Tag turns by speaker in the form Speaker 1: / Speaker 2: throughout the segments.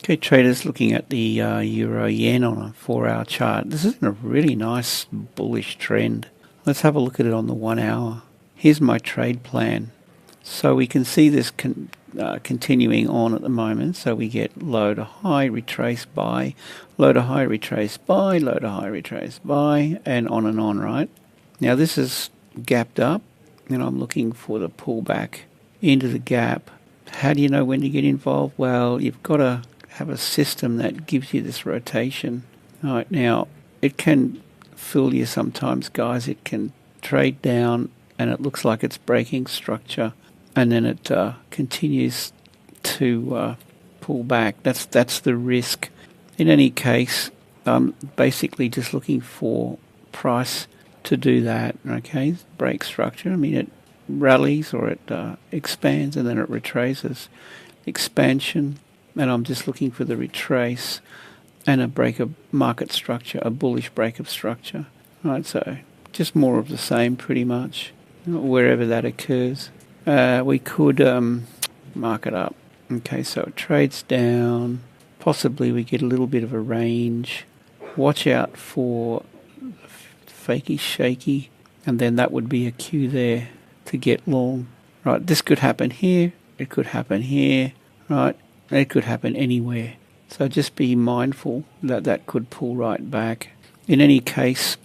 Speaker 1: Okay, traders, looking at the Euro Yen on a 4-hour chart. This is a really nice bullish trend. Let's have a look at it on the 1 hour. Here's my trade plan. So we can see this continuing on at the moment. So we get low to high, retrace, buy, low to high, retrace, buy, low to high, retrace, buy, and on, right? Now this is gapped up, and I'm looking for the pullback into the gap. How do you know when to get involved? Well, you've got to have a system that gives you this rotation. All right, now it can fool you sometimes, guys. It can trade down and it looks like it's breaking structure, and then it continues to pull back. That's the risk. In any case, I'm basically just looking for price to do that. Okay, break structure. I mean, it rallies or it expands and then it retraces. Expansion, and I'm just looking for the retrace and a break of market structure, a bullish break of structure. Right, so just more of the same pretty much, wherever that occurs. We could mark it up. Okay, so it trades down. Possibly we get a little bit of a range. Watch out for fakey shaky, and then that would be a cue there to get long. Right, this could happen here. It could happen here. Right. It could happen anywhere. So just be mindful that that could pull right back. In any case,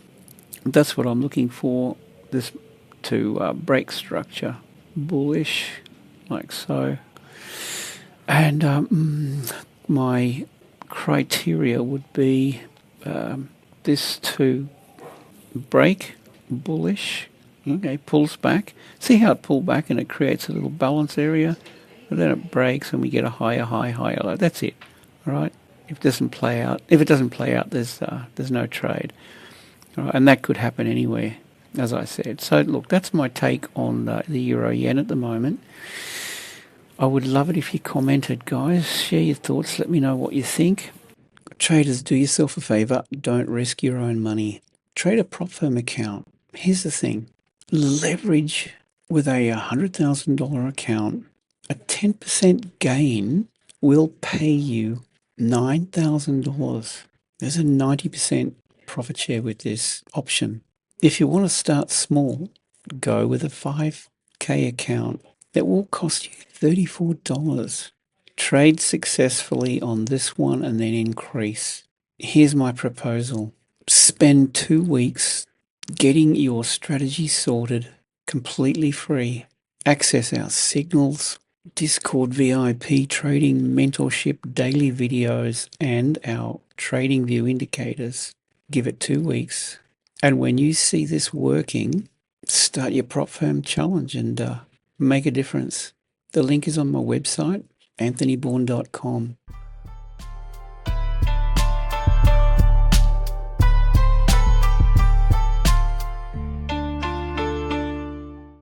Speaker 1: that's what I'm looking for, this to break structure. Bullish, like so. And my criteria would be this to break, bullish. Okay, pulls back. See how it pulled back and it creates a little balance area? But then it breaks and we get a higher high, higher low. That's it. All right. If it doesn't play out, there's no trade. All right? And that could happen anywhere, as I said. So look, that's my take on the Euro Yen at the moment. I would love it if you commented, guys. Share your thoughts. Let me know what you think. Traders, do yourself a favor. Don't risk your own money. Trade a prop firm account. Here's the thing. Leverage with a $100,000 account. A 10% gain will pay you $9,000. There's a 90% profit share with this option. If you want to start small, go with a 5K account that will cost you $34. Trade successfully on this one and then increase. Here's my proposal. Spend 2 weeks getting your strategy sorted completely free. Access our signals, Discord VIP trading mentorship daily videos, and our TradingView indicators. Give it 2 weeks. And when you see this working, start your prop firm challenge and make a difference. The link is on my website, anthonybourne.com.